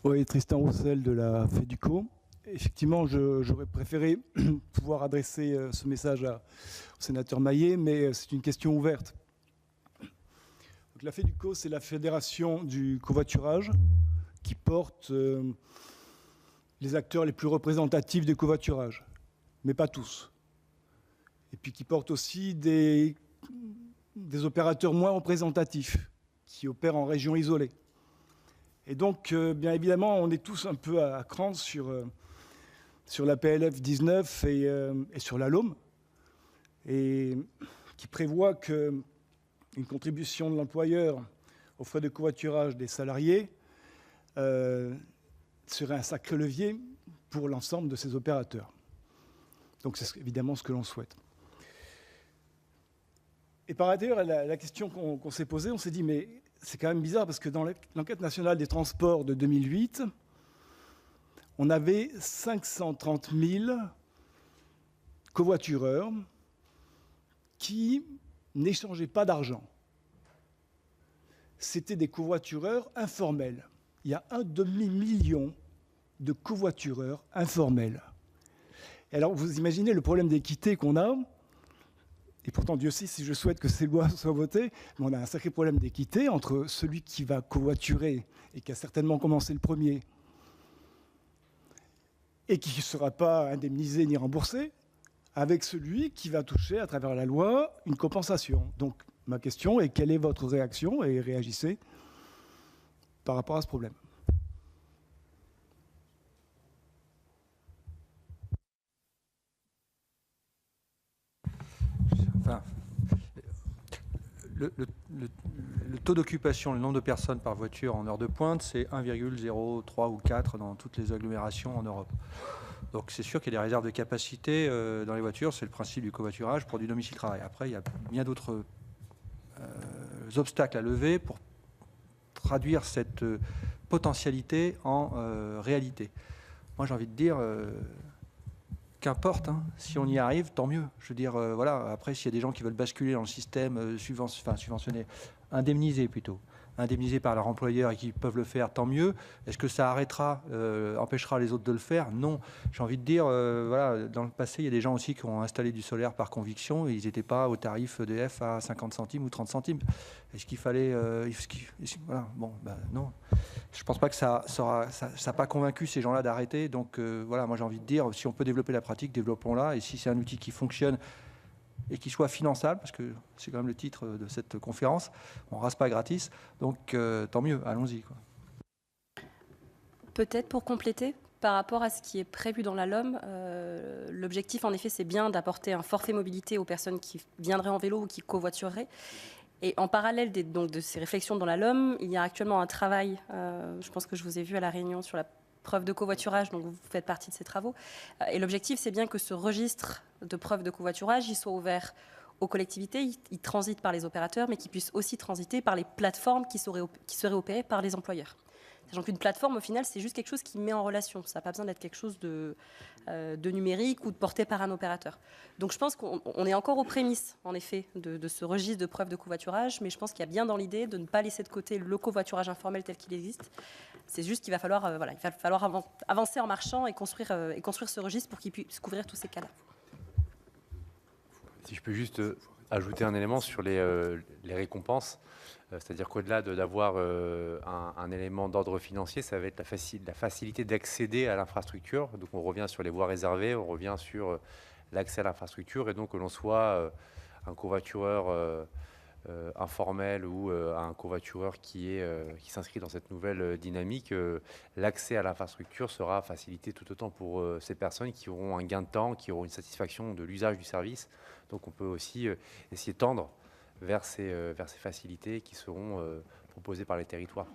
Oui, Tristan Roussel de la FEDUCO. Effectivement, j'aurais préféré pouvoir adresser ce message au sénateur Maillet, mais c'est une question ouverte. Donc, la FEDUCO, c'est la fédération du covoiturage qui porte les acteurs les plus représentatifs du covoiturage, mais pas tous. Et puis qui porte aussi des opérateurs moins représentatifs, qui opèrent en région isolée. Et donc, bien évidemment, on est tous un peu à cran sur la PLF 19 et sur la LOM, et qui prévoit qu'une contribution de l'employeur aux frais de covoiturage des salariés serait un sacré levier pour l'ensemble de ces opérateurs. Donc, c'est évidemment ce que l'on souhaite. Et par ailleurs, la question qu'on s'est posée, on s'est dit, mais c'est quand même bizarre parce que dans l'enquête nationale des transports de 2008, on avait 530 000 covoitureurs qui n'échangeaient pas d'argent. C'était des covoitureurs informels. Il y a 1,5 million de covoitureurs informels. Et alors, vous imaginez le problème d'équité qu'on a. Et pourtant, Dieu sait si je souhaite que ces lois soient votées, mais on a un sacré problème d'équité entre celui qui va covoiturer et qui a certainement commencé le premier et qui ne sera pas indemnisé ni remboursé, avec celui qui va toucher à travers la loi une compensation. Donc ma question est, quelle est votre réaction, et réagissez par rapport à ce problème. Enfin, le taux d'occupation, le nombre de personnes par voiture en heure de pointe, c'est 1,03 ou 4 dans toutes les agglomérations en Europe. Donc c'est sûr qu'il y a des réserves de capacité dans les voitures, c'est le principe du covoiturage pour du domicile-travail. Après, il y a bien d'autres obstacles à lever pour traduire cette potentialité en réalité. Moi, j'ai envie de dire, qu'importe, hein, si on y arrive, tant mieux. Je veux dire, voilà, après, s'il y a des gens qui veulent basculer dans le système subventionné, indemnisé plutôt, indemnisé par leur employeur et qui peuvent le faire, tant mieux. Est-ce que ça arrêtera, empêchera les autres de le faire? Non. J'ai envie de dire, voilà, dans le passé, il y a des gens aussi qui ont installé du solaire par conviction et ils n'étaient pas au tarif EDF à 50 centimes ou 30 centimes. Est-ce qu'il fallait... voilà, bon, ben non. Je ne pense pas que ça n'a pas convaincu ces gens-là d'arrêter. Donc voilà, moi j'ai envie de dire, si on peut développer la pratique, développons-la. Et si c'est un outil qui fonctionne et qui soit finançable, parce que c'est quand même le titre de cette conférence, on ne rase pas gratis. Donc tant mieux, allons-y. Peut-être pour compléter, par rapport à ce qui est prévu dans la LOM, l'objectif en effet c'est bien d'apporter un forfait mobilité aux personnes qui viendraient en vélo ou qui covoitureraient. Et en parallèle donc, de ces réflexions dans la LOM, il y a actuellement un travail, je pense que je vous ai vu à la réunion sur la preuve de covoiturage, donc vous faites partie de ces travaux. Et l'objectif, c'est bien que ce registre de preuve de covoiturage, il soit ouvert aux collectivités, il transite par les opérateurs, mais qu'il puisse aussi transiter par les plateformes qui seraient opérées par les employeurs. Sachant qu'une plateforme, au final, c'est juste quelque chose qui met en relation. Ça n'a pas besoin d'être quelque chose de numérique ou de porté par un opérateur. Donc je pense qu'on est encore aux prémices, en effet, de ce registre de preuve de covoiturage, mais je pense qu'il y a bien dans l'idée de ne pas laisser de côté le covoiturage informel tel qu'il existe. C'est juste qu'il va falloir, voilà, avancer en marchant et construire ce registre pour qu'il puisse couvrir tous ces cas-là. Si je peux juste ajouter un élément sur les récompenses, c'est-à-dire qu'au-delà d'avoir un élément d'ordre financier, ça va être la facilité d'accéder à l'infrastructure. Donc on revient sur les voies réservées, on revient sur l'accès à l'infrastructure, et donc que l'on soit un covoitureur informel ou un covoitureur qui s'inscrit dans cette nouvelle dynamique, l'accès à l'infrastructure sera facilité tout autant pour ces personnes qui auront un gain de temps, qui auront une satisfaction de l'usage du service. Donc on peut aussi essayer de tendre vers ces facilités qui seront proposées par les territoires.